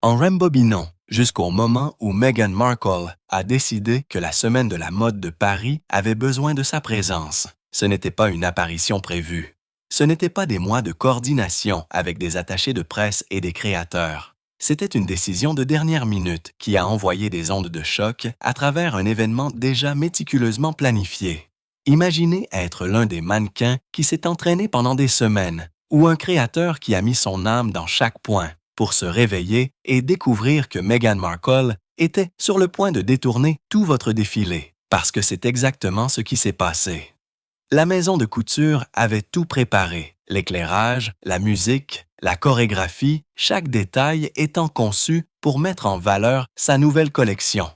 En rembobinant jusqu'au moment où Meghan Markle a décidé que la semaine de la mode de Paris avait besoin de sa présence. Ce n'était pas une apparition prévue. Ce n'était pas des mois de coordination avec des attachés de presse et des créateurs. C'était une décision de dernière minute qui a envoyé des ondes de choc à travers un événement déjà méticuleusement planifié. Imaginez être l'un des mannequins qui s'est entraîné pendant des semaines ou un créateur qui a mis son âme dans chaque point pour se réveiller et découvrir que Meghan Markle était sur le point de détourner tout votre défilé, parce que c'est exactement ce qui s'est passé. La maison de couture avait tout préparé, l'éclairage, la musique, la chorégraphie, chaque détail étant conçu pour mettre en valeur sa nouvelle collection.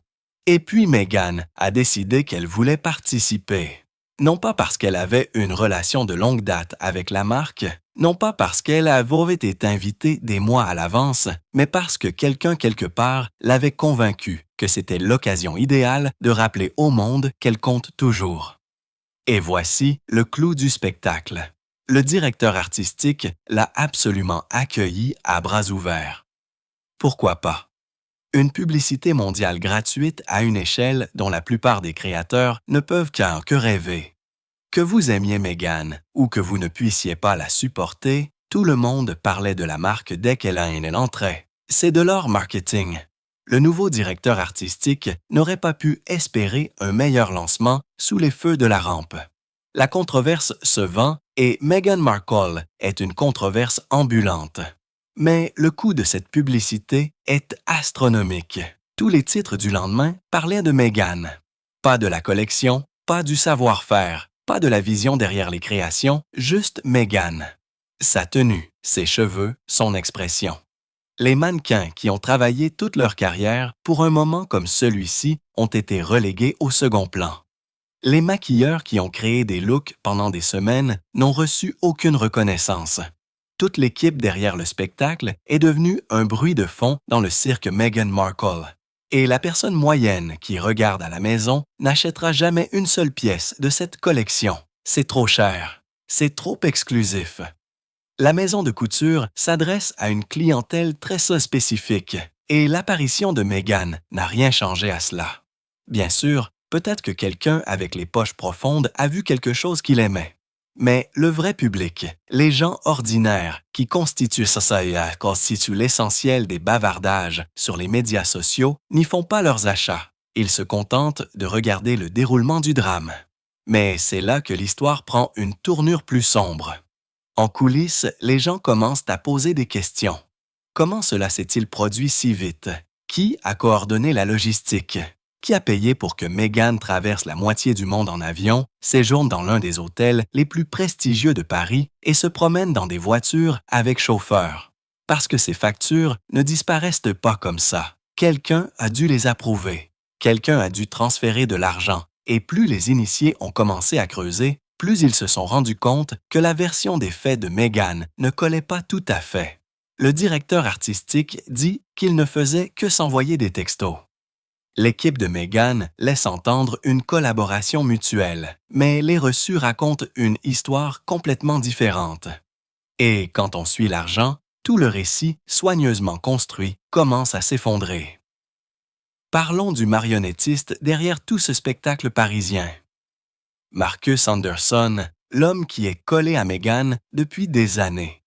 Et puis Meghan a décidé qu'elle voulait participer. Non pas parce qu'elle avait une relation de longue date avec la marque, non pas parce qu'elle avait été invitée des mois à l'avance, mais parce que quelqu'un quelque part l'avait convaincue que c'était l'occasion idéale de rappeler au monde qu'elle compte toujours. Et voici le clou du spectacle. Le directeur artistique l'a absolument accueilli à bras ouverts. Pourquoi pas? Une publicité mondiale gratuite à une échelle dont la plupart des créateurs ne peuvent que rêver. Que vous aimiez Meghan ou que vous ne puissiez pas la supporter, tout le monde parlait de la marque dès qu'elle entrait. C'est de leur marketing. Le nouveau directeur artistique n'aurait pas pu espérer un meilleur lancement sous les feux de la rampe. La controverse se vend et Meghan Markle est une controverse ambulante. Mais le coût de cette publicité est astronomique. Tous les titres du lendemain parlaient de Meghan. Pas de la collection, pas du savoir-faire, pas de la vision derrière les créations, juste Meghan. Sa tenue, ses cheveux, son expression. Les mannequins qui ont travaillé toute leur carrière pour un moment comme celui-ci ont été relégués au second plan. Les maquilleurs qui ont créé des looks pendant des semaines n'ont reçu aucune reconnaissance. Toute l'équipe derrière le spectacle est devenue un bruit de fond dans le cirque Meghan Markle. Et la personne moyenne qui regarde à la maison n'achètera jamais une seule pièce de cette collection. C'est trop cher. C'est trop exclusif. La maison de couture s'adresse à une clientèle très spécifique et l'apparition de Meghan n'a rien changé à cela. Bien sûr, peut-être que quelqu'un avec les poches profondes a vu quelque chose qu'il aimait. Mais le vrai public, les gens ordinaires qui constituent l'essentiel des bavardages sur les médias sociaux, n'y font pas leurs achats. Ils se contentent de regarder le déroulement du drame. Mais c'est là que l'histoire prend une tournure plus sombre. En coulisses, les gens commencent à poser des questions. Comment cela s'est-il produit si vite? Qui a coordonné la logistique? Qui a payé pour que Meghan traverse la moitié du monde en avion, séjourne dans l'un des hôtels les plus prestigieux de Paris et se promène dans des voitures avec chauffeur? Parce que ces factures ne disparaissent pas comme ça. Quelqu'un a dû les approuver. Quelqu'un a dû transférer de l'argent. Et plus les initiés ont commencé à creuser, plus ils se sont rendus compte que la version des faits de Meghan ne collait pas tout à fait. Le directeur artistique dit qu'il ne faisait que s'envoyer des textos. L'équipe de Meghan laisse entendre une collaboration mutuelle, mais les reçus racontent une histoire complètement différente. Et quand on suit l'argent, tout le récit, soigneusement construit, commence à s'effondrer. Parlons du marionnettiste derrière tout ce spectacle parisien. Marcus Anderson, l'homme qui est collé à Meghan depuis des années.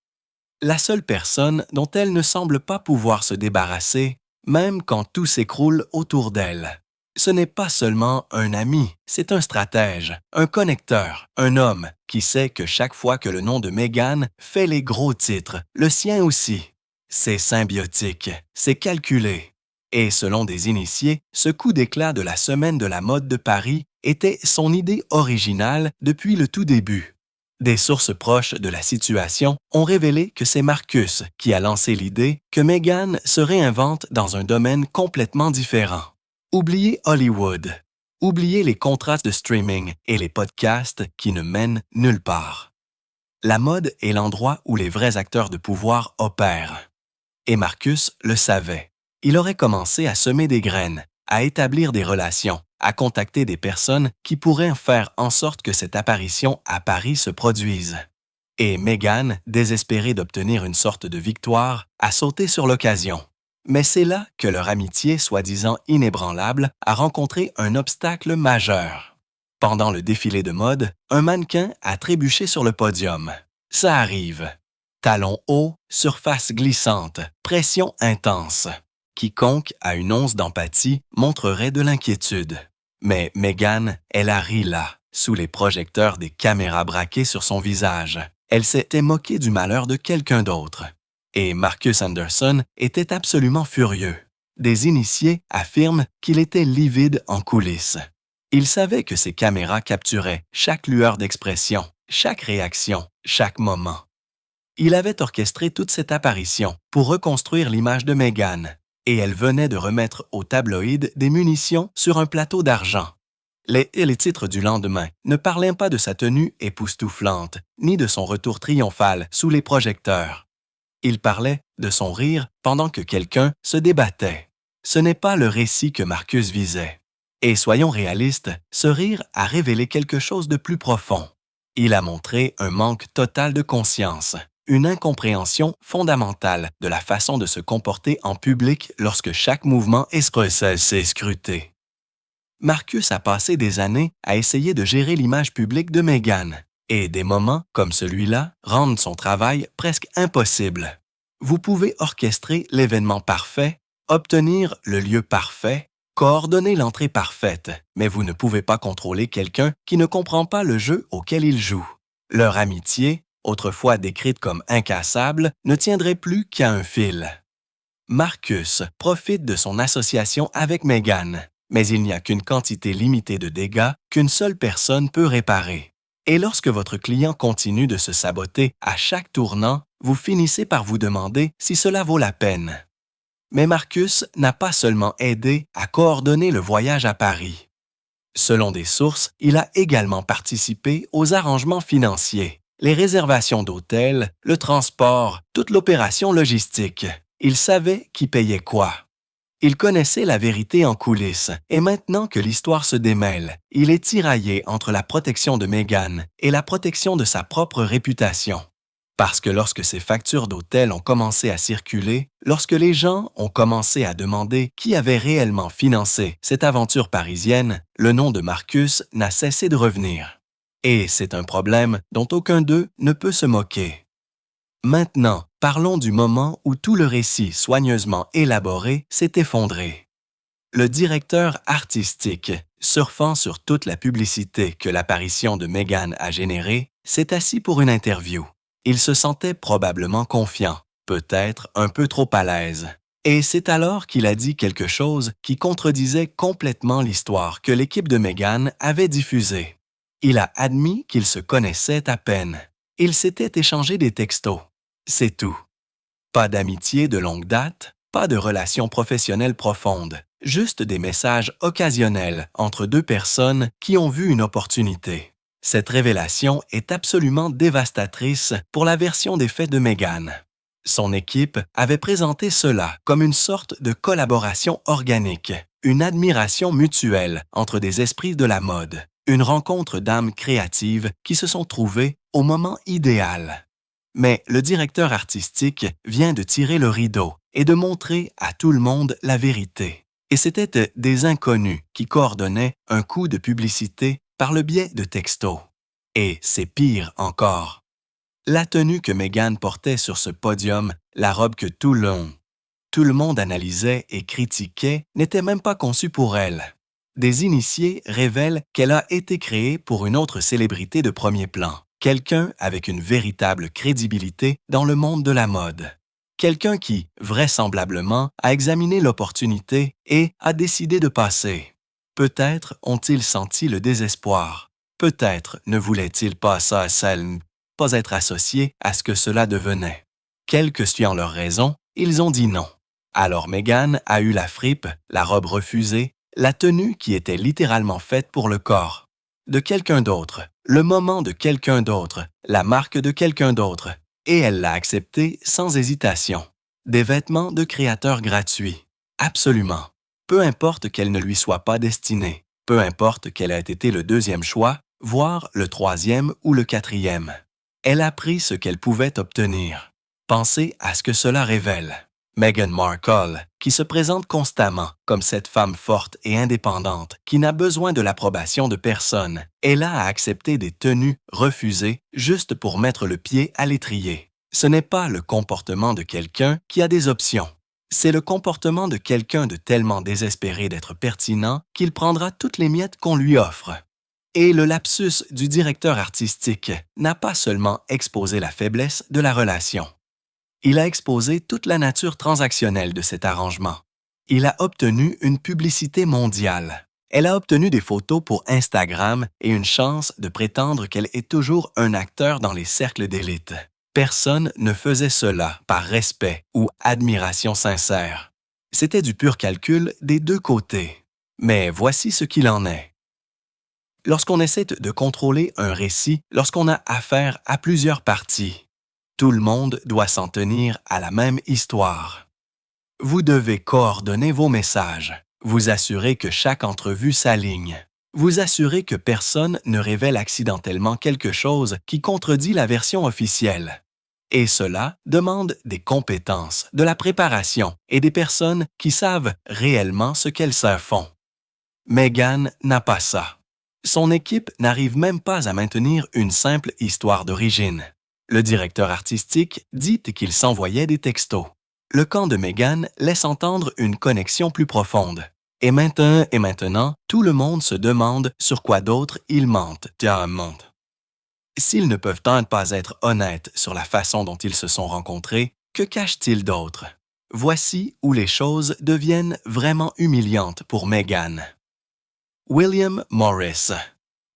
La seule personne dont elle ne semble pas pouvoir se débarrasser, même quand tout s'écroule autour d'elle. Ce n'est pas seulement un ami, c'est un stratège, un connecteur, un homme qui sait que chaque fois que le nom de Meghan fait les gros titres, le sien aussi. C'est symbiotique, c'est calculé. Et selon des initiés, ce coup d'éclat de la semaine de la mode de Paris était son idée originale depuis le tout début. Des sources proches de la situation ont révélé que c'est Marcus qui a lancé l'idée que Meghan se réinvente dans un domaine complètement différent. Oubliez Hollywood. Oubliez les contrats de streaming et les podcasts qui ne mènent nulle part. La mode est l'endroit où les vrais acteurs de pouvoir opèrent. Et Marcus le savait. Il aurait commencé à semer des graines, à établir des relations, à contacter des personnes qui pourraient faire en sorte que cette apparition à Paris se produise. Et Meghan, désespérée d'obtenir une sorte de victoire, a sauté sur l'occasion. Mais c'est là que leur amitié, soi-disant inébranlable, a rencontré un obstacle majeur. Pendant le défilé de mode, un mannequin a trébuché sur le podium. Ça arrive. Talons hauts, surface glissante, pression intense. Quiconque a une once d'empathie montrerait de l'inquiétude. Mais Meghan, elle a ri là, sous les projecteurs des caméras braquées sur son visage. Elle s'était moquée du malheur de quelqu'un d'autre. Et Marcus Anderson était absolument furieux. Des initiés affirment qu'il était livide en coulisses. Il savait que ses caméras capturaient chaque lueur d'expression, chaque réaction, chaque moment. Il avait orchestré toute cette apparition pour reconstruire l'image de Meghan, et elle venait de remettre aux tabloïds des munitions sur un plateau d'argent. Les titres du lendemain ne parlaient pas de sa tenue époustouflante, ni de son retour triomphal sous les projecteurs. Ils parlaient de son rire pendant que quelqu'un se débattait. Ce n'est pas le récit que Marcus visait. Et soyons réalistes, ce rire a révélé quelque chose de plus profond. Il a montré un manque total de conscience, une incompréhension fondamentale de la façon de se comporter en public lorsque chaque mouvement est scruté. Marcus a passé des années à essayer de gérer l'image publique de Meghan, et des moments comme celui-là rendent son travail presque impossible. Vous pouvez orchestrer l'événement parfait, obtenir le lieu parfait, coordonner l'entrée parfaite, mais vous ne pouvez pas contrôler quelqu'un qui ne comprend pas le jeu auquel il joue. Leur amitié, autrefois décrite comme incassable, ne tiendrait plus qu'à un fil. Marcus profite de son association avec Meghan, mais il n'y a qu'une quantité limitée de dégâts qu'une seule personne peut réparer. Et lorsque votre client continue de se saboter à chaque tournant, vous finissez par vous demander si cela vaut la peine. Mais Marcus n'a pas seulement aidé à coordonner le voyage à Paris. Selon des sources, il a également participé aux arrangements financiers, les réservations d'hôtels, le transport, toute l'opération logistique. Il savait qui payait quoi. Il connaissait la vérité en coulisses, et maintenant que l'histoire se démêle, il est tiraillé entre la protection de Meghan et la protection de sa propre réputation. Parce que lorsque ces factures d'hôtel ont commencé à circuler, lorsque les gens ont commencé à demander qui avait réellement financé cette aventure parisienne, le nom de Marcus n'a cessé de revenir. Et c'est un problème dont aucun d'eux ne peut se moquer. Maintenant, parlons du moment où tout le récit soigneusement élaboré s'est effondré. Le directeur artistique, surfant sur toute la publicité que l'apparition de Meghan a générée, s'est assis pour une interview. Il se sentait probablement confiant, peut-être un peu trop à l'aise. Et c'est alors qu'il a dit quelque chose qui contredisait complètement l'histoire que l'équipe de Meghan avait diffusée. Il a admis qu'ils se connaissaient à peine. Ils s'étaient échangé des textos. C'est tout. Pas d'amitié de longue date, pas de relations professionnelles profondes, juste des messages occasionnels entre deux personnes qui ont vu une opportunité. Cette révélation est absolument dévastatrice pour la version des faits de Meghan. Son équipe avait présenté cela comme une sorte de collaboration organique, une admiration mutuelle entre des esprits de la mode, une rencontre d'âmes créatives qui se sont trouvées au moment idéal. Mais le directeur artistique vient de tirer le rideau et de montrer à tout le monde la vérité. Et c'était des inconnus qui coordonnaient un coup de publicité par le biais de textos. Et c'est pire encore. La tenue que Meghan portait sur ce podium, la robe que tout le monde analysait et critiquait, n'était même pas conçue pour elle. Des initiés révèlent qu'elle a été créée pour une autre célébrité de premier plan, quelqu'un avec une véritable crédibilité dans le monde de la mode. Quelqu'un qui, vraisemblablement, a examiné l'opportunité et a décidé de passer. Peut-être ont-ils senti le désespoir. Peut-être ne voulaient-ils pas pas être associés à ce que cela devenait. Quelle que soit leur raison, ils ont dit non. Alors Meghan a eu la fripe, la robe refusée, la tenue qui était littéralement faite pour le corps de quelqu'un d'autre, le moment de quelqu'un d'autre, la marque de quelqu'un d'autre, et elle l'a accepté sans hésitation. Des vêtements de créateurs gratuits. Absolument. Peu importe qu'elle ne lui soit pas destinée, peu importe qu'elle ait été le deuxième choix, voire le troisième ou le quatrième. Elle a pris ce qu'elle pouvait obtenir. Pensez à ce que cela révèle. Meghan Markle, qui se présente constamment comme cette femme forte et indépendante qui n'a besoin de l'approbation de personne, est là à accepter des tenues refusées juste pour mettre le pied à l'étrier. Ce n'est pas le comportement de quelqu'un qui a des options. C'est le comportement de quelqu'un de tellement désespéré d'être pertinent qu'il prendra toutes les miettes qu'on lui offre. Et le lapsus du directeur artistique n'a pas seulement exposé la faiblesse de la relation. Il a exposé toute la nature transactionnelle de cet arrangement. Il a obtenu une publicité mondiale. Elle a obtenu des photos pour Instagram et une chance de prétendre qu'elle est toujours un acteur dans les cercles d'élite. Personne ne faisait cela par respect ou admiration sincère. C'était du pur calcul des deux côtés. Mais voici ce qu'il en est. Lorsqu'on essaie de contrôler un récit, lorsqu'on a affaire à plusieurs parties, tout le monde doit s'en tenir à la même histoire. Vous devez coordonner vos messages, vous assurer que chaque entrevue s'aligne, vous assurer que personne ne révèle accidentellement quelque chose qui contredit la version officielle. Et cela demande des compétences, de la préparation et des personnes qui savent réellement ce qu'elles font. Meghan n'a pas ça. Son équipe n'arrive même pas à maintenir une simple histoire d'origine. Le directeur artistique dit qu'il s'envoyait des textos. Le camp de Meghan laisse entendre une connexion plus profonde. Et maintenant, tout le monde se demande sur quoi d'autre ils mentent. S'ils ne peuvent tant pas être honnêtes sur la façon dont ils se sont rencontrés, que cachent-ils d'autre? Voici où les choses deviennent vraiment humiliantes pour Meghan. William Morris,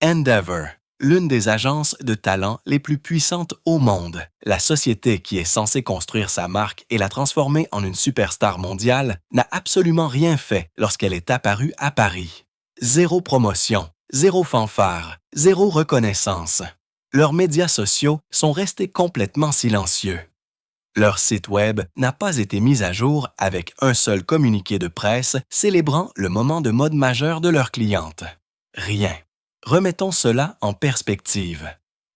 Endeavor, l'une des agences de talent les plus puissantes au monde, la société qui est censée construire sa marque et la transformer en une superstar mondiale, n'a absolument rien fait lorsqu'elle est apparue à Paris. Zéro promotion, zéro fanfare, zéro reconnaissance. Leurs médias sociaux sont restés complètement silencieux. Leur site Web n'a pas été mis à jour avec un seul communiqué de presse célébrant le moment de mode majeur de leur cliente. Rien. Remettons cela en perspective.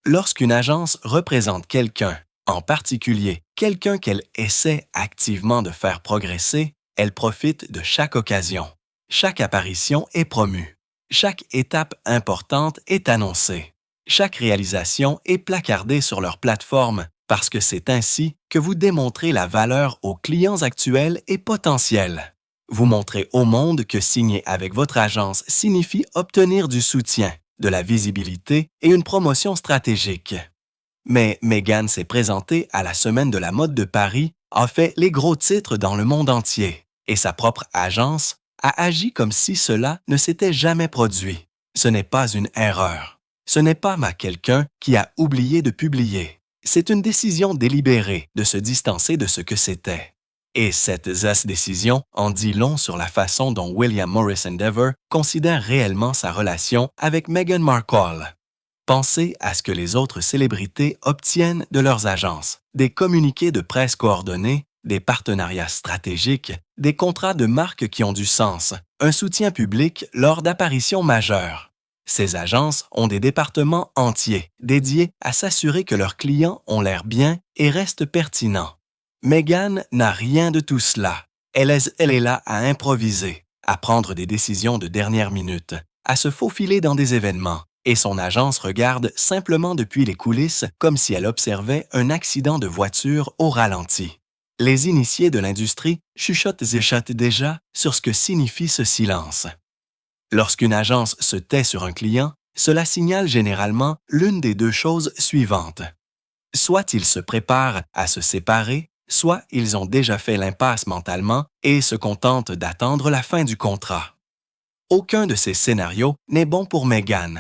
Lorsqu'une agence représente quelqu'un, en particulier quelqu'un qu'elle essaie activement de faire progresser, elle profite de chaque occasion. Chaque apparition est promue. Chaque étape importante est annoncée. Chaque réalisation est placardée sur leur plateforme parce que c'est ainsi que vous démontrez la valeur aux clients actuels et potentiels. Vous montrez au monde que signer avec votre agence signifie obtenir du soutien, de la visibilité et une promotion stratégique. Mais Meghan s'est présentée à la Semaine de la mode de Paris, a fait les gros titres dans le monde entier, et sa propre agence a agi comme si cela ne s'était jamais produit. Ce n'est pas une erreur. Ce n'est pas quelqu'un qui a oublié de publier. C'est une décision délibérée de se distancer de ce que c'était. Et cette décision en dit long sur la façon dont William Morris Endeavor considère réellement sa relation avec Meghan Markle. Pensez à ce que les autres célébrités obtiennent de leurs agences, des communiqués de presse coordonnés, des partenariats stratégiques, des contrats de marque qui ont du sens, un soutien public lors d'apparitions majeures. Ces agences ont des départements entiers dédiés à s'assurer que leurs clients ont l'air bien et restent pertinents. Meghan n'a rien de tout cela. Elle est là à improviser, à prendre des décisions de dernière minute, à se faufiler dans des événements, et son agence regarde simplement depuis les coulisses comme si elle observait un accident de voiture au ralenti. Les initiés de l'industrie chuchotent déjà sur ce que signifie ce silence. Lorsqu'une agence se tait sur un client, cela signale généralement l'une des deux choses suivantes. Soit ils se préparent à se séparer, soit ils ont déjà fait l'impasse mentalement et se contentent d'attendre la fin du contrat. Aucun de ces scénarios n'est bon pour Meghan.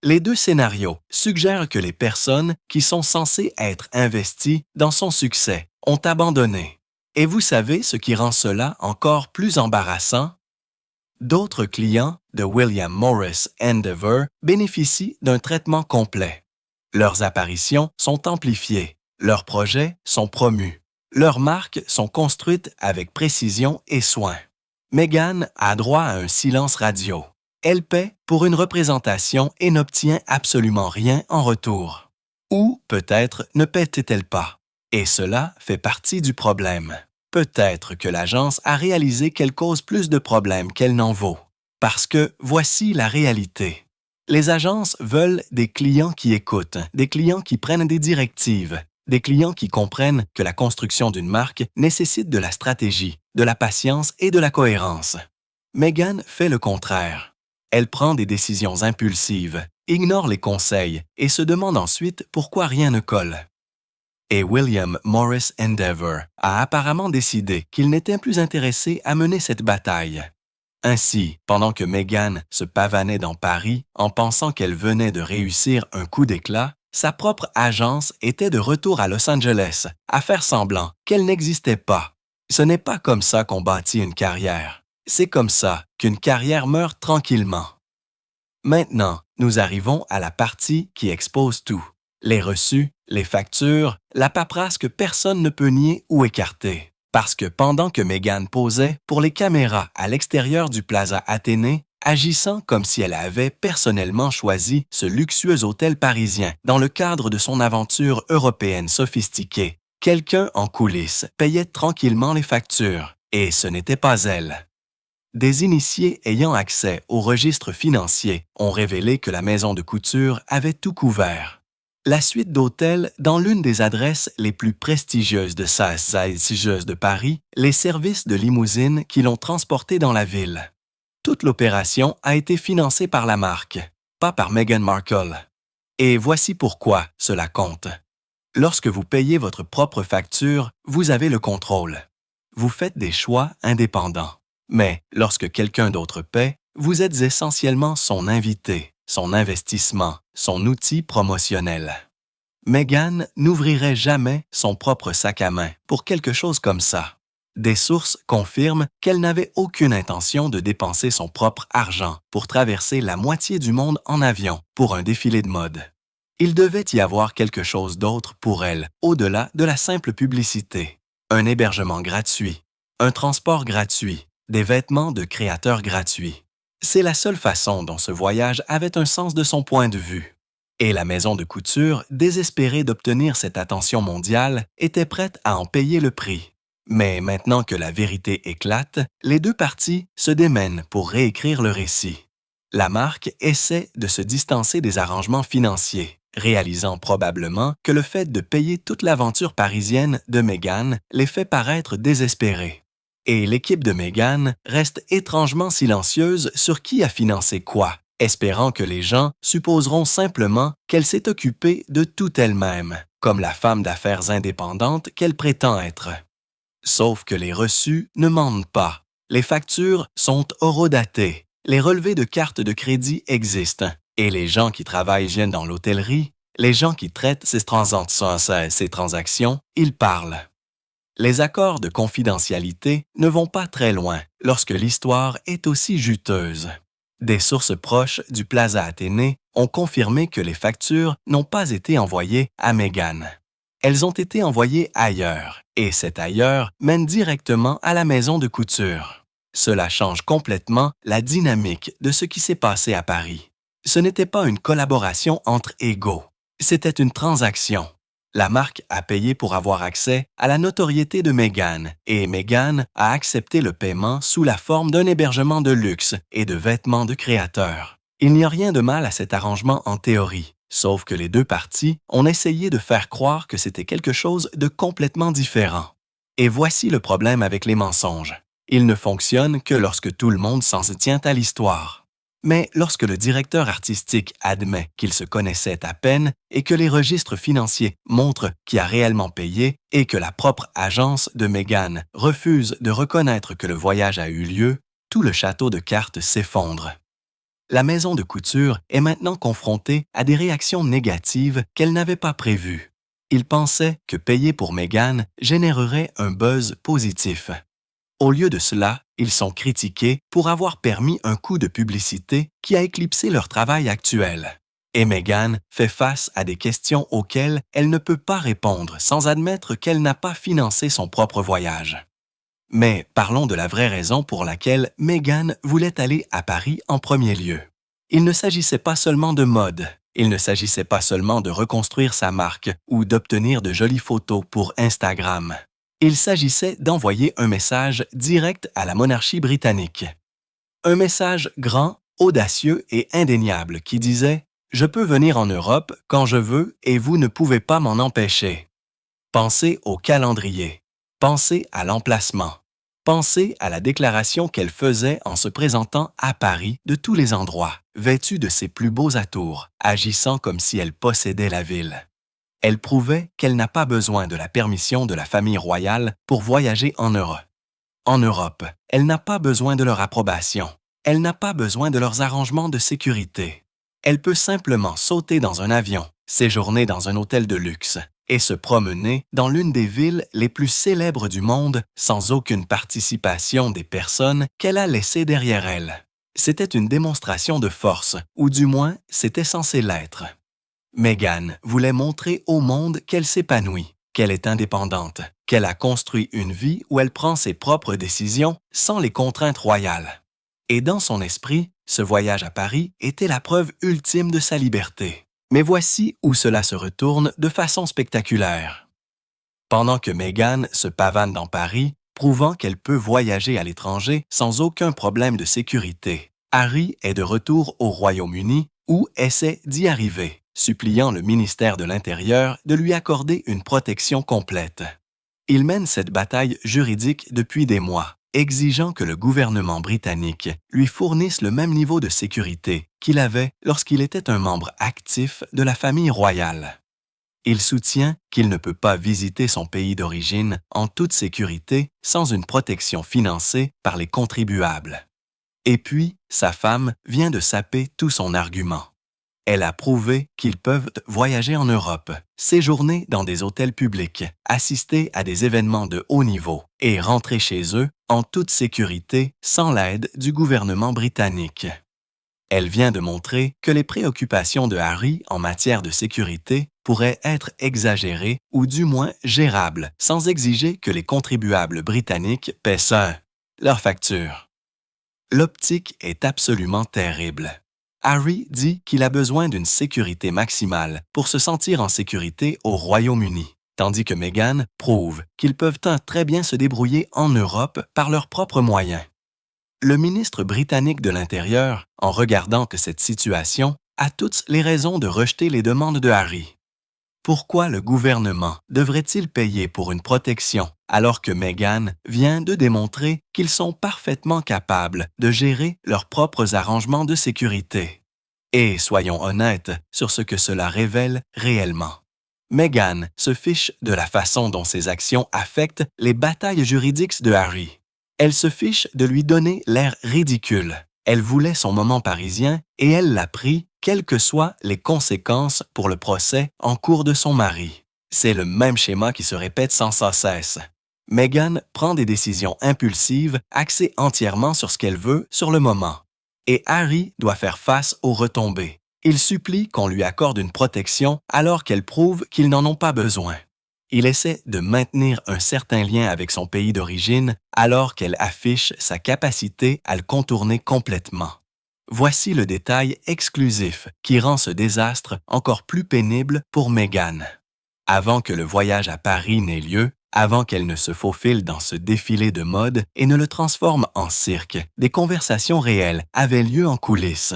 Les deux scénarios suggèrent que les personnes qui sont censées être investies dans son succès ont abandonné. Et vous savez ce qui rend cela encore plus embarrassant? D'autres clients de William Morris Endeavor bénéficient d'un traitement complet. Leurs apparitions sont amplifiées, leurs projets sont promus, leurs marques sont construites avec précision et soin. Meghan a droit à un silence radio. Elle paie pour une représentation et n'obtient absolument rien en retour. Ou peut-être ne paie-t-elle pas. Et cela fait partie du problème. peut-être que l'agence a réalisé qu'elle cause plus de problèmes qu'elle n'en vaut. Parce que voici la réalité. Les agences veulent des clients qui écoutent, des clients qui prennent des directives, des clients qui comprennent que la construction d'une marque nécessite de la stratégie, de la patience et de la cohérence. Meghan fait le contraire. Elle prend des décisions impulsives, ignore les conseils et se demande ensuite pourquoi rien ne colle. Et William Morris Endeavour a apparemment décidé qu'il n'était plus intéressé à mener cette bataille. Ainsi, pendant que Meghan se pavanait dans Paris en pensant qu'elle venait de réussir un coup d'éclat, sa propre agence était de retour à Los Angeles, à faire semblant qu'elle n'existait pas. Ce n'est pas comme ça qu'on bâtit une carrière. C'est comme ça qu'une carrière meurt tranquillement. Maintenant, nous arrivons à la partie qui expose tout. Les reçus, les factures, la paperasse que personne ne peut nier ou écarter. Parce que pendant que Meghan posait pour les caméras à l'extérieur du Plaza Athénée, agissant comme si elle avait personnellement choisi ce luxueux hôtel parisien dans le cadre de son aventure européenne sophistiquée, quelqu'un en coulisses payait tranquillement les factures, et ce n'était pas elle. Des initiés ayant accès au registre financier ont révélé que la maison de couture avait tout couvert. La suite d'hôtels dans l'une des adresses les plus prestigieuses de de Paris, les services de limousine qui l'ont transporté dans la ville. Toute l'opération a été financée par la marque, pas par Meghan Markle. Et voici pourquoi cela compte. Lorsque vous payez votre propre facture, vous avez le contrôle. Vous faites des choix indépendants. Mais lorsque quelqu'un d'autre paie, vous êtes essentiellement son invité, son investissement, son outil promotionnel. Meghan n'ouvrirait jamais son propre sac à main pour quelque chose comme ça. Des sources confirment qu'elle n'avait aucune intention de dépenser son propre argent pour traverser la moitié du monde en avion pour un défilé de mode. Il devait y avoir quelque chose d'autre pour elle, au-delà de la simple publicité. Un hébergement gratuit, un transport gratuit, des vêtements de créateurs gratuits. C'est la seule façon dont ce voyage avait un sens de son point de vue. Et la maison de couture, désespérée d'obtenir cette attention mondiale, était prête à en payer le prix. Mais maintenant que la vérité éclate, les deux parties se démènent pour réécrire le récit. La marque essaie de se distancer des arrangements financiers, réalisant probablement que le fait de payer toute l'aventure parisienne de Meghan les fait paraître désespérés. Et l'équipe de Meghan reste étrangement silencieuse sur qui a financé quoi, espérant que les gens supposeront simplement qu'elle s'est occupée de tout elle-même, comme la femme d'affaires indépendante qu'elle prétend être. Sauf que les reçus ne mentent pas. Les factures sont horodatées, les relevés de cartes de crédit existent, et les gens qui travaillent viennent dans l'hôtellerie, les gens qui traitent ces transactions, ils parlent. Les accords de confidentialité ne vont pas très loin lorsque l'histoire est aussi juteuse. Des sources proches du Plaza Athénée ont confirmé que les factures n'ont pas été envoyées à Meghan. Elles ont été envoyées ailleurs, et cet ailleurs mène directement à la maison de couture. Cela change complètement la dynamique de ce qui s'est passé à Paris. Ce n'était pas une collaboration entre égaux, c'était une transaction. La marque a payé pour avoir accès à la notoriété de Meghan et Meghan a accepté le paiement sous la forme d'un hébergement de luxe et de vêtements de créateurs. Il n'y a rien de mal à cet arrangement en théorie, sauf que les deux parties ont essayé de faire croire que c'était quelque chose de complètement différent. Et voici le problème avec les mensonges. Ils ne fonctionnent que lorsque tout le monde s'en tient à l'histoire. Mais lorsque le directeur artistique admet qu'il se connaissait à peine et que les registres financiers montrent qui a réellement payé et que la propre agence de Meghan refuse de reconnaître que le voyage a eu lieu, tout le château de cartes s'effondre. La maison de couture est maintenant confrontée à des réactions négatives qu'elle n'avait pas prévues. Ils pensaient que payer pour Meghan générerait un buzz positif. Au lieu de cela, ils sont critiqués pour avoir permis un coup de publicité qui a éclipsé leur travail actuel. Et Meghan fait face à des questions auxquelles elle ne peut pas répondre sans admettre qu'elle n'a pas financé son propre voyage. Mais parlons de la vraie raison pour laquelle Meghan voulait aller à Paris en premier lieu. Il ne s'agissait pas seulement de mode, il ne s'agissait pas seulement de reconstruire sa marque ou d'obtenir de jolies photos pour Instagram. Il s'agissait d'envoyer un message direct à la monarchie britannique. Un message grand, audacieux et indéniable qui disait « Je peux venir en Europe quand je veux et vous ne pouvez pas m'en empêcher ». Pensez au calendrier. Pensez à l'emplacement. Pensez à la déclaration qu'elle faisait en se présentant à Paris de tous les endroits, vêtue de ses plus beaux atours, agissant comme si elle possédait la ville. Elle prouvait qu'elle n'a pas besoin de la permission de la famille royale pour voyager en Europe. En Europe, elle n'a pas besoin de leur approbation. Elle n'a pas besoin de leurs arrangements de sécurité. Elle peut simplement sauter dans un avion, séjourner dans un hôtel de luxe et se promener dans l'une des villes les plus célèbres du monde sans aucune participation des personnes qu'elle a laissées derrière elle. C'était une démonstration de force, ou du moins, c'était censé l'être. Meghan voulait montrer au monde qu'elle s'épanouit, qu'elle est indépendante, qu'elle a construit une vie où elle prend ses propres décisions sans les contraintes royales. Et dans son esprit, ce voyage à Paris était la preuve ultime de sa liberté. Mais voici où cela se retourne de façon spectaculaire. Pendant que Meghan se pavane dans Paris, prouvant qu'elle peut voyager à l'étranger sans aucun problème de sécurité, Harry est de retour au Royaume-Uni où essaie d'y arriver, suppliant le ministère de l'Intérieur de lui accorder une protection complète. Il mène cette bataille juridique depuis des mois, exigeant que le gouvernement britannique lui fournisse le même niveau de sécurité qu'il avait lorsqu'il était un membre actif de la famille royale. Il soutient qu'il ne peut pas visiter son pays d'origine en toute sécurité sans une protection financée par les contribuables. Et puis, sa femme vient de saper tout son argument. Elle a prouvé qu'ils peuvent voyager en Europe, séjourner dans des hôtels publics, assister à des événements de haut niveau et rentrer chez eux en toute sécurité sans l'aide du gouvernement britannique. Elle vient de montrer que les préoccupations de Harry en matière de sécurité pourraient être exagérées ou du moins gérables sans exiger que les contribuables britanniques paient leur facture. L'optique est absolument terrible. Harry dit qu'il a besoin d'une sécurité maximale pour se sentir en sécurité au Royaume-Uni, tandis que Meghan prouve qu'ils peuvent très bien se débrouiller en Europe par leurs propres moyens. Le ministre britannique de l'Intérieur, en regardant que cette situation, a toutes les raisons de rejeter les demandes de Harry. Pourquoi le gouvernement devrait-il payer pour une protection alors que Meghan vient de démontrer qu'ils sont parfaitement capables de gérer leurs propres arrangements de sécurité? Et soyons honnêtes sur ce que cela révèle réellement. Meghan se fiche de la façon dont ses actions affectent les batailles juridiques de Harry. Elle se fiche de lui donner l'air ridicule. Elle voulait son moment parisien et elle l'a pris, quelles que soient les conséquences pour le procès en cours de son mari. C'est le même schéma qui se répète sans cesse. Meghan prend des décisions impulsives, axées entièrement sur ce qu'elle veut sur le moment. Et Harry doit faire face aux retombées. Il supplie qu'on lui accorde une protection alors qu'elle prouve qu'ils n'en ont pas besoin. Il essaie de maintenir un certain lien avec son pays d'origine alors qu'elle affiche sa capacité à le contourner complètement. Voici le détail exclusif qui rend ce désastre encore plus pénible pour Meghan. Avant que le voyage à Paris n'ait lieu, avant qu'elle ne se faufile dans ce défilé de mode et ne le transforme en cirque, des conversations réelles avaient lieu en coulisses.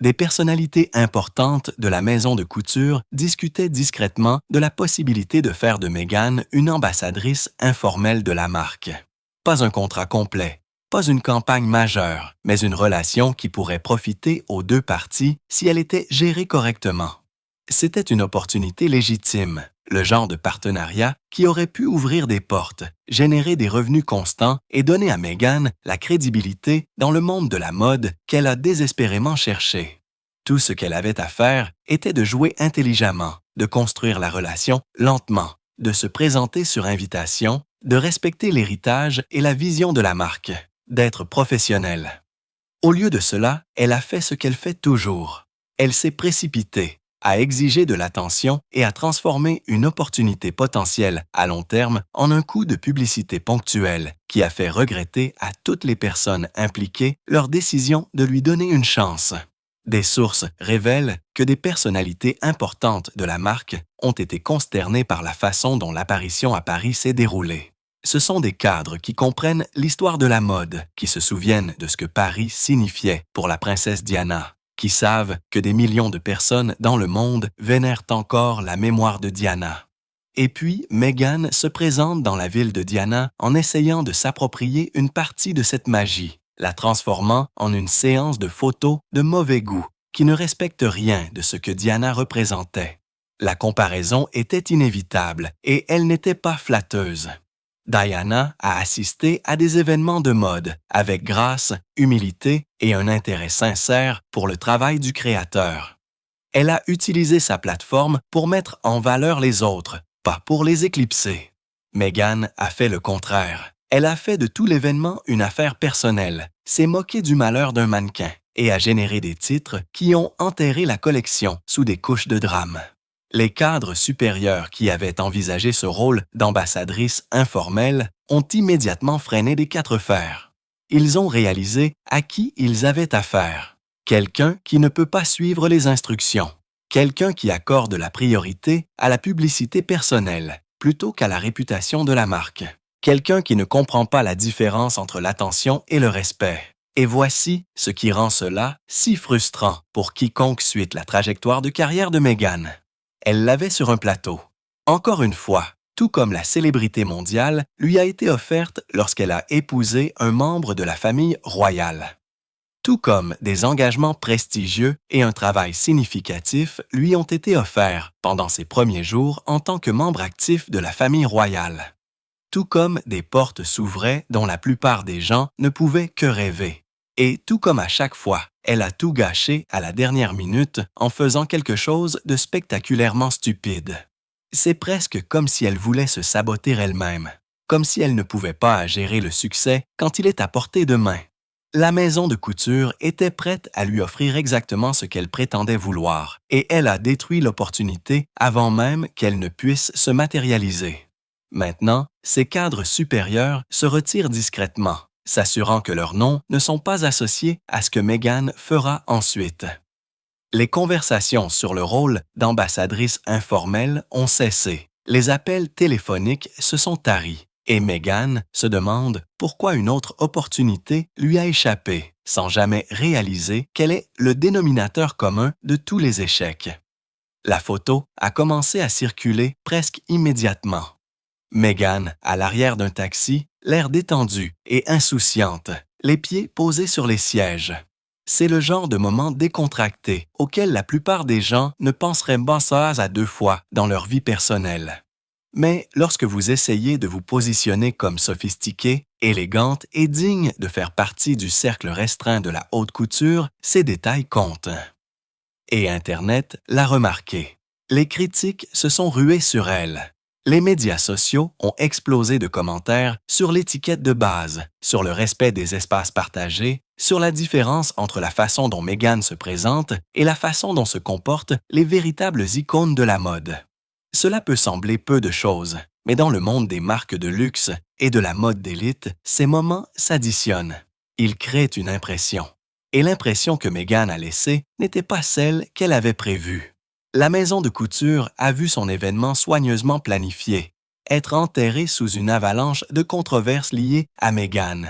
Des personnalités importantes de la maison de couture discutaient discrètement de la possibilité de faire de Meghan une ambassadrice informelle de la marque. Pas un contrat complet, pas une campagne majeure, mais une relation qui pourrait profiter aux deux parties si elle était gérée correctement. C'était une opportunité légitime, le genre de partenariat qui aurait pu ouvrir des portes, générer des revenus constants et donner à Meghan la crédibilité dans le monde de la mode qu'elle a désespérément cherché. Tout ce qu'elle avait à faire était de jouer intelligemment, de construire la relation lentement, de se présenter sur invitation, de respecter l'héritage et la vision de la marque, d'être professionnelle. Au lieu de cela, elle a fait ce qu'elle fait toujours. Elle s'est précipitée, à exiger de l'attention et à transformer une opportunité potentielle à long terme en un coup de publicité ponctuel qui a fait regretter à toutes les personnes impliquées leur décision de lui donner une chance. Des sources révèlent que des personnalités importantes de la marque ont été consternées par la façon dont l'apparition à Paris s'est déroulée. Ce sont des cadres qui comprennent l'histoire de la mode, qui se souviennent de ce que Paris signifiait pour la princesse Diana, qui savent que des millions de personnes dans le monde vénèrent encore la mémoire de Diana. Et puis, Meghan se présente dans la ville de Diana en essayant de s'approprier une partie de cette magie, la transformant en une séance de photos de mauvais goût qui ne respecte rien de ce que Diana représentait. La comparaison était inévitable et elle n'était pas flatteuse. Diana a assisté à des événements de mode avec grâce, humilité et un intérêt sincère pour le travail du créateur. Elle a utilisé sa plateforme pour mettre en valeur les autres, pas pour les éclipser. Meghan a fait le contraire. Elle a fait de tout l'événement une affaire personnelle, s'est moquée du malheur d'un mannequin et a généré des titres qui ont enterré la collection sous des couches de drame. Les cadres supérieurs qui avaient envisagé ce rôle d'ambassadrice informelle ont immédiatement freiné des quatre fers. Ils ont réalisé à qui ils avaient affaire. Quelqu'un qui ne peut pas suivre les instructions. Quelqu'un qui accorde la priorité à la publicité personnelle plutôt qu'à la réputation de la marque. Quelqu'un qui ne comprend pas la différence entre l'attention et le respect. Et voici ce qui rend cela si frustrant pour quiconque suit la trajectoire de carrière de Meghan. Elle l'avait sur un plateau. Encore une fois, tout comme la célébrité mondiale lui a été offerte lorsqu'elle a épousé un membre de la famille royale. Tout comme des engagements prestigieux et un travail significatif lui ont été offerts pendant ses premiers jours en tant que membre actif de la famille royale. Tout comme des portes s'ouvraient dont la plupart des gens ne pouvaient que rêver. Et tout comme à chaque fois, elle a tout gâché à la dernière minute en faisant quelque chose de spectaculairement stupide. C'est presque comme si elle voulait se saboter elle-même, comme si elle ne pouvait pas gérer le succès quand il est à portée de main. La maison de couture était prête à lui offrir exactement ce qu'elle prétendait vouloir, et elle a détruit l'opportunité avant même qu'elle ne puisse se matérialiser. Maintenant, ses cadres supérieurs se retirent discrètement, s'assurant que leurs noms ne sont pas associés à ce que Meghan fera ensuite. Les conversations sur le rôle d'ambassadrice informelle ont cessé. Les appels téléphoniques se sont taris et Meghan se demande pourquoi une autre opportunité lui a échappé, sans jamais réaliser qu'elle est le dénominateur commun de tous les échecs. La photo a commencé à circuler presque immédiatement. Meghan, à l'arrière d'un taxi, l'air détendu et insouciante, les pieds posés sur les sièges. C'est le genre de moment décontracté auquel la plupart des gens ne penseraient pas à deux fois dans leur vie personnelle. Mais lorsque vous essayez de vous positionner comme sophistiquée, élégante et digne de faire partie du cercle restreint de la haute couture, ces détails comptent. Et Internet l'a remarqué. Les critiques se sont ruées sur elle. Les médias sociaux ont explosé de commentaires sur l'étiquette de base, sur le respect des espaces partagés, sur la différence entre la façon dont Meghan se présente et la façon dont se comportent les véritables icônes de la mode. Cela peut sembler peu de choses, mais dans le monde des marques de luxe et de la mode d'élite, ces moments s'additionnent. Ils créent une impression. Et l'impression que Meghan a laissée n'était pas celle qu'elle avait prévue. La maison de couture a vu son événement soigneusement planifié, être enterré sous une avalanche de controverses liées à Meghan.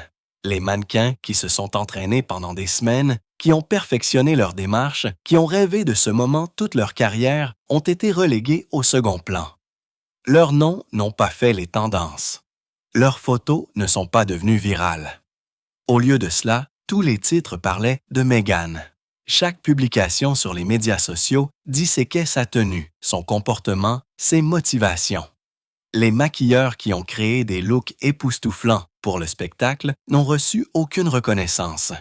Les mannequins qui se sont entraînés pendant des semaines, qui ont perfectionné leur démarche, qui ont rêvé de ce moment toute leur carrière, ont été relégués au second plan. Leurs noms n'ont pas fait les tendances. Leurs photos ne sont pas devenues virales. Au lieu de cela, tous les titres parlaient de Meghan. Chaque publication sur les médias sociaux disséquait sa tenue, son comportement, ses motivations. Les maquilleurs qui ont créé des looks époustouflants pour le spectacle n'ont reçu aucune reconnaissance.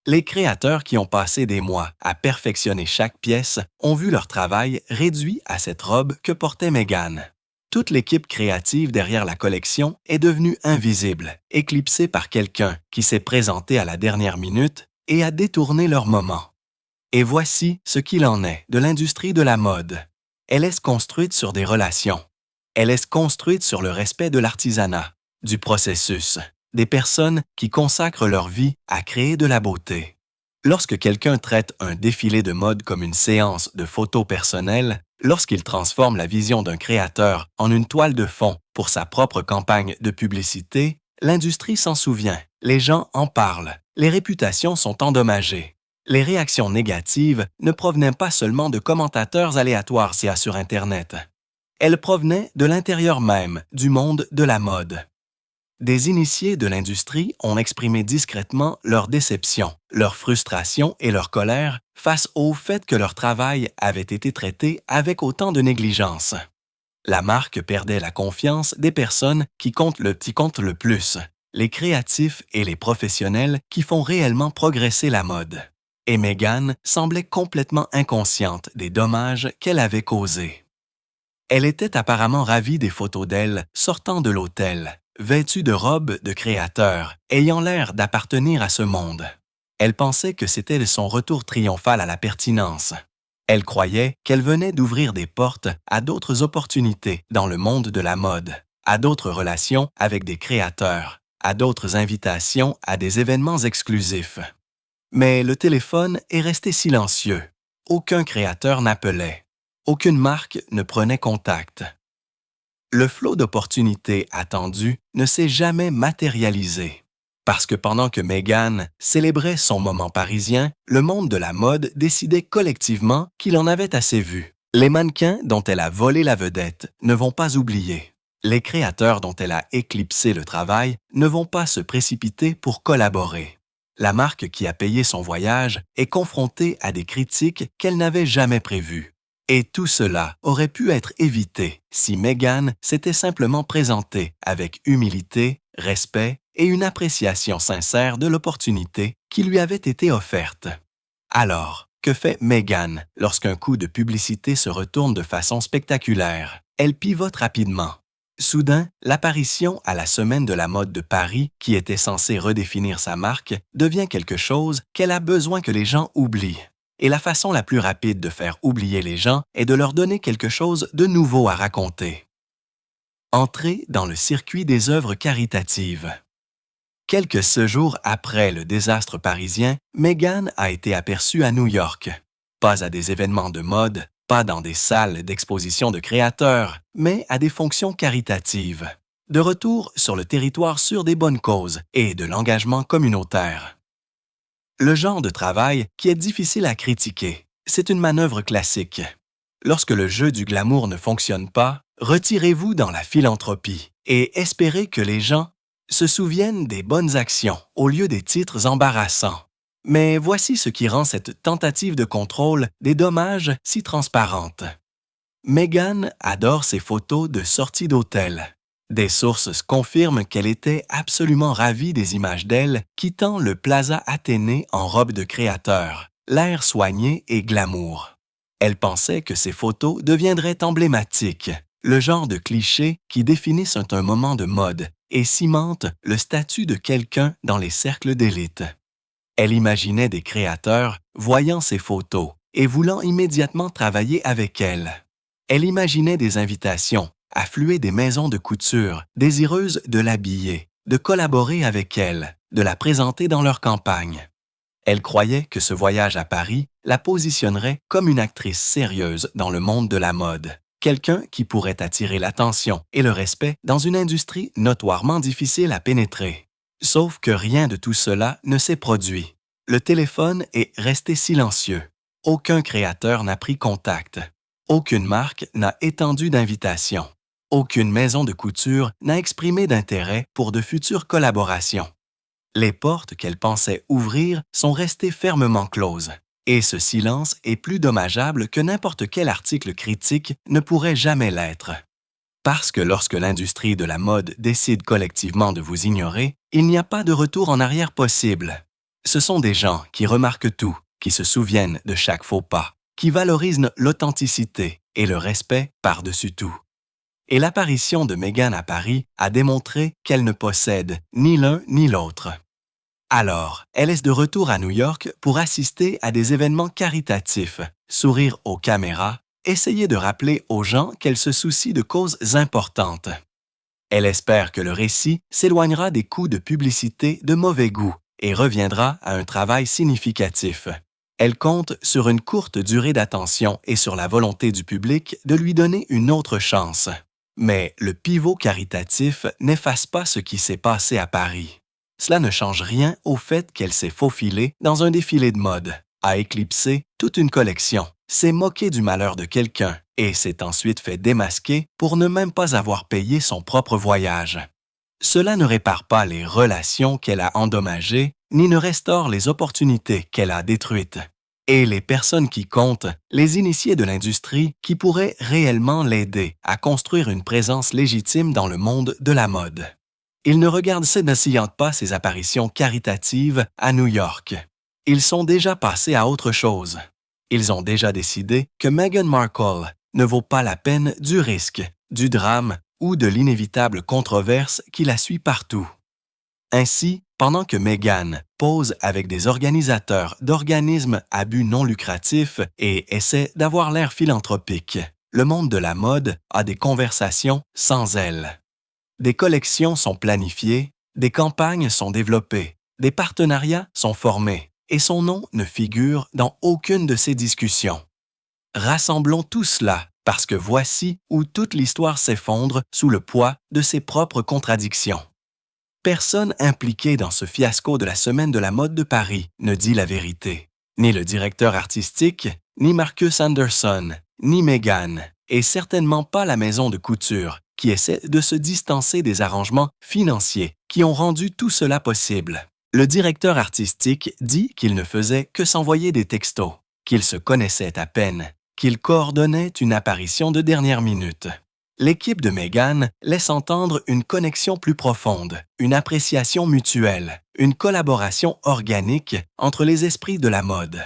Les créateurs qui ont passé des mois à perfectionner chaque pièce ont vu leur travail réduit à cette robe que portait Meghan. Toute l'équipe créative derrière la collection est devenue invisible, éclipsée par quelqu'un qui s'est présenté à la dernière minute et a détourné leur moment. Et voici ce qu'il en est de l'industrie de la mode. Elle est construite sur des relations. Elle est construite sur le respect de l'artisanat, du processus, des personnes qui consacrent leur vie à créer de la beauté. Lorsque quelqu'un traite un défilé de mode comme une séance de photos personnelles, Lorsqu'il transforme la vision d'un créateur en une toile de fond pour sa propre campagne de publicité, l'industrie s'en souvient, les gens en parlent, les réputations sont endommagées. Les réactions négatives ne provenaient pas seulement de commentateurs aléatoires sur Internet. Elles provenaient de l'intérieur même du monde de la mode. Des initiés de l'industrie ont exprimé discrètement leur déception, leur frustration et leur colère face au fait que leur travail avait été traité avec autant de négligence. La marque perdait la confiance des personnes qui comptent le plus, les créatifs et les professionnels qui font réellement progresser la mode. Et Meghan semblait complètement inconsciente des dommages qu'elle avait causés. Elle était apparemment ravie des photos d'elle sortant de l'hôtel, vêtue de robes de créateur, ayant l'air d'appartenir à ce monde. Elle pensait que c'était son retour triomphal à la pertinence. Elle croyait qu'elle venait d'ouvrir des portes à d'autres opportunités dans le monde de la mode, à d'autres relations avec des créateurs, à d'autres invitations à des événements exclusifs. Mais le téléphone est resté silencieux. Aucun créateur n'appelait. Aucune marque ne prenait contact. Le flot d'opportunités attendues ne s'est jamais matérialisé. Parce que pendant que Meghan célébrait son moment parisien, le monde de la mode décidait collectivement qu'il en avait assez vu. Les mannequins dont elle a volé la vedette ne vont pas oublier. Les créateurs dont elle a éclipsé le travail ne vont pas se précipiter pour collaborer. La marque qui a payé son voyage est confrontée à des critiques qu'elle n'avait jamais prévues. Et tout cela aurait pu être évité si Meghan s'était simplement présentée avec humilité, respect et une appréciation sincère de l'opportunité qui lui avait été offerte. Alors, que fait Meghan lorsqu'un coup de publicité se retourne de façon spectaculaire? Elle pivote rapidement. Soudain, l'apparition à la Semaine de la mode de Paris, qui était censée redéfinir sa marque, devient quelque chose qu'elle a besoin que les gens oublient. Et la façon la plus rapide de faire oublier les gens est de leur donner quelque chose de nouveau à raconter. Entrer dans le circuit des œuvres caritatives. Quelques jours après le désastre parisien, Meghan a été aperçue à New York. Pas à des événements de mode, pas dans des salles d'exposition de créateurs, mais à des fonctions caritatives. De retour sur le territoire sur des bonnes causes et de l'engagement communautaire. Le genre de travail qui est difficile à critiquer. C'est une manœuvre classique. Lorsque le jeu du glamour ne fonctionne pas, retirez-vous dans la philanthropie et espérez que les gens se souviennent des bonnes actions au lieu des titres embarrassants. Mais voici ce qui rend cette tentative de contrôle des dommages si transparente. Meghan adore ses photos de sorties d'hôtel. Des sources confirment qu'elle était absolument ravie des images d'elle quittant le Plaza Athénée en robe de créateur, l'air soigné et glamour. Elle pensait que ces photos deviendraient emblématiques, le genre de clichés qui définissent un moment de mode et cimentent le statut de quelqu'un dans les cercles d'élite. Elle imaginait des créateurs voyant ces photos et voulant immédiatement travailler avec elle. Elle imaginait des invitations, affluer des maisons de couture, désireuses de l'habiller, de collaborer avec elle, de la présenter dans leur campagne. Elle croyait que ce voyage à Paris la positionnerait comme une actrice sérieuse dans le monde de la mode, quelqu'un qui pourrait attirer l'attention et le respect dans une industrie notoirement difficile à pénétrer. Sauf que rien de tout cela ne s'est produit. Le téléphone est resté silencieux. Aucun créateur n'a pris contact. Aucune marque n'a étendu d'invitation. Aucune maison de couture n'a exprimé d'intérêt pour de futures collaborations. Les portes qu'elle pensait ouvrir sont restées fermement closes, et ce silence est plus dommageable que n'importe quel article critique ne pourrait jamais l'être. Parce que lorsque l'industrie de la mode décide collectivement de vous ignorer, il n'y a pas de retour en arrière possible. Ce sont des gens qui remarquent tout, qui se souviennent de chaque faux pas, qui valorisent l'authenticité et le respect par-dessus tout. Et l'apparition de Meghan à Paris a démontré qu'elle ne possède ni l'un ni l'autre. Alors, elle est de retour à New York pour assister à des événements caritatifs, sourire aux caméras, essayer de rappeler aux gens qu'elle se soucie de causes importantes. Elle espère que le récit s'éloignera des coups de publicité de mauvais goût et reviendra à un travail significatif. Elle compte sur une courte durée d'attention et sur la volonté du public de lui donner une autre chance. Mais le pivot caritatif n'efface pas ce qui s'est passé à Paris. Cela ne change rien au fait qu'elle s'est faufilée dans un défilé de mode, a éclipsé toute une collection, s'est moquée du malheur de quelqu'un et s'est ensuite fait démasquer pour ne même pas avoir payé son propre voyage. Cela ne répare pas les relations qu'elle a endommagées, ni ne restaure les opportunités qu'elle a détruites. Et les personnes qui comptent, les initiés de l'industrie qui pourraient réellement l'aider à construire une présence légitime dans le monde de la mode. Ils ne ne pas ses apparitions caritatives à New York. Ils sont déjà passés à autre chose. Ils ont déjà décidé que Meghan Markle ne vaut pas la peine du risque, du drame ou de l'inévitable controverse qui la suit partout. Ainsi, pendant que Meghan pose avec des organisateurs d'organismes à but non lucratif et essaie d'avoir l'air philanthropique, le monde de la mode a des conversations sans elle. Des collections sont planifiées, des campagnes sont développées, des partenariats sont formés, et son nom ne figure dans aucune de ces discussions. Rassemblons tout cela, parce que voici où toute l'histoire s'effondre sous le poids de ses propres contradictions. Personne impliqué dans ce fiasco de la Semaine de la mode de Paris ne dit la vérité. Ni le directeur artistique, ni Marcus Anderson, ni Meghan, et certainement pas la maison de couture, qui essaie de se distancer des arrangements financiers qui ont rendu tout cela possible. Le directeur artistique dit qu'il ne faisait que s'envoyer des textos, qu'il se connaissait à peine, qu'il coordonnait une apparition de dernière minute. L'équipe de Meghan laisse entendre une connexion plus profonde, une appréciation mutuelle, une collaboration organique entre les esprits de la mode.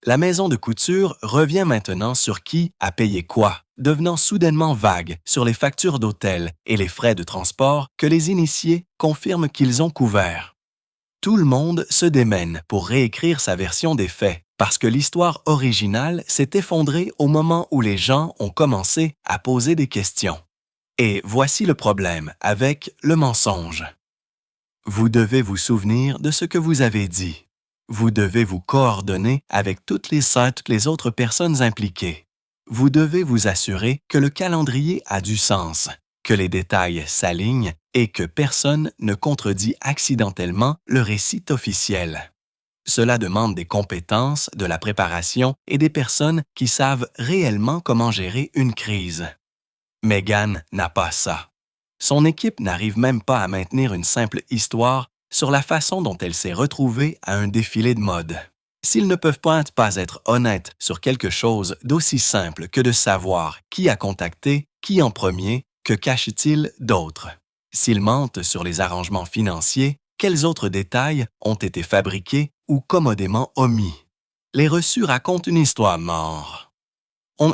La maison de couture revient maintenant sur qui a payé quoi, devenant soudainement vague sur les factures d'hôtel et les frais de transport que les initiés confirment qu'ils ont couverts. Tout le monde se démène pour réécrire sa version des faits, parce que l'histoire originale s'est effondrée au moment où les gens ont commencé à poser des questions. Et voici le problème avec le mensonge. Vous devez vous souvenir de ce que vous avez dit. Vous devez vous coordonner avec toutes les autres personnes impliquées. Vous devez vous assurer que le calendrier a du sens, que les détails s'alignent et que personne ne contredit accidentellement le récit officiel. Cela demande des compétences, de la préparation et des personnes qui savent réellement comment gérer une crise. Meghan n'a pas ça. Son équipe n'arrive même pas à maintenir une simple histoire sur la façon dont elle s'est retrouvée à un défilé de mode. S'ils ne peuvent pas être honnêtes sur quelque chose d'aussi simple que de savoir qui a contacté, qui en premier, que cachent-ils d'autres? S'ils mentent sur les arrangements financiers, quels autres détails ont été fabriqués ou commodément omis? Les reçus racontent une histoire mort.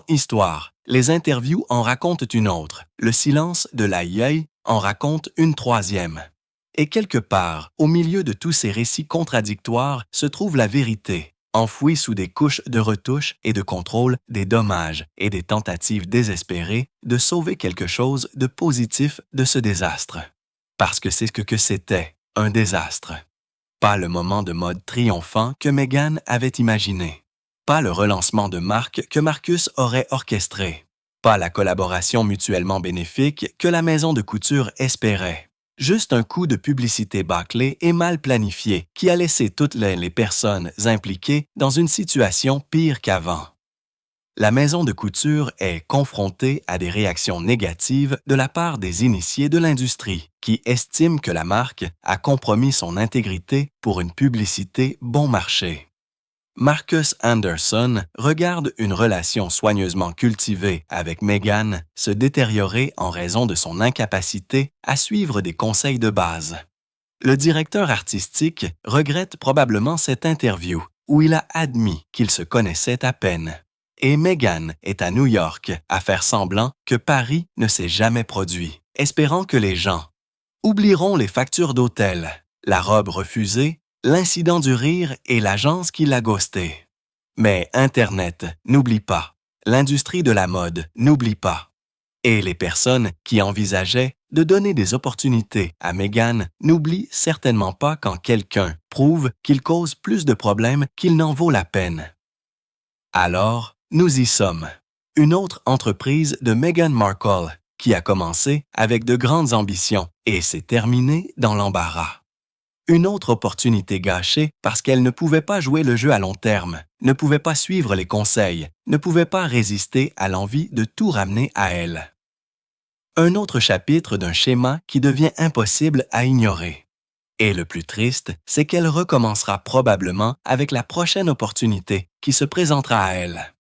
Histoire. Les interviews en racontent une autre. Le silence de la yeuille en raconte une troisième. Et quelque part, au milieu de tous ces récits contradictoires, se trouve la vérité, enfouie sous des couches de retouche et de contrôle des dommages et des tentatives désespérées de sauver quelque chose de positif de ce désastre. Parce que c'est ce que c'était, un désastre. Pas le moment de mode triomphant que Meghan avait imaginé. Pas le relancement de marque que Marcus aurait orchestré. Pas la collaboration mutuellement bénéfique que la maison de couture espérait. Juste un coup de publicité bâclé et mal planifié qui a laissé toutes les personnes impliquées dans une situation pire qu'avant. La maison de couture est confrontée à des réactions négatives de la part des initiés de l'industrie qui estiment que la marque a compromis son intégrité pour une publicité bon marché. Marcus Anderson regarde une relation soigneusement cultivée avec Meghan se détériorer en raison de son incapacité à suivre des conseils de base. Le directeur artistique regrette probablement cette interview où il a admis qu'ils se connaissaient à peine. Et Meghan est à New York à faire semblant que Paris ne s'est jamais produit, espérant que les gens oublieront les factures d'hôtel, la robe refusée, l'incident du rire et l'agence qui l'a ghosté. Mais Internet n'oublie pas. L'industrie de la mode n'oublie pas. Et les personnes qui envisageaient de donner des opportunités à Meghan n'oublient certainement pas quand quelqu'un prouve qu'il cause plus de problèmes qu'il n'en vaut la peine. Alors, nous y sommes. Une autre entreprise de Meghan Markle qui a commencé avec de grandes ambitions et s'est terminée dans l'embarras. Une autre opportunité gâchée parce qu'elle ne pouvait pas jouer le jeu à long terme, ne pouvait pas suivre les conseils, ne pouvait pas résister à l'envie de tout ramener à elle. Un autre chapitre d'un schéma qui devient impossible à ignorer. Et le plus triste, c'est qu'elle recommencera probablement avec la prochaine opportunité qui se présentera à elle.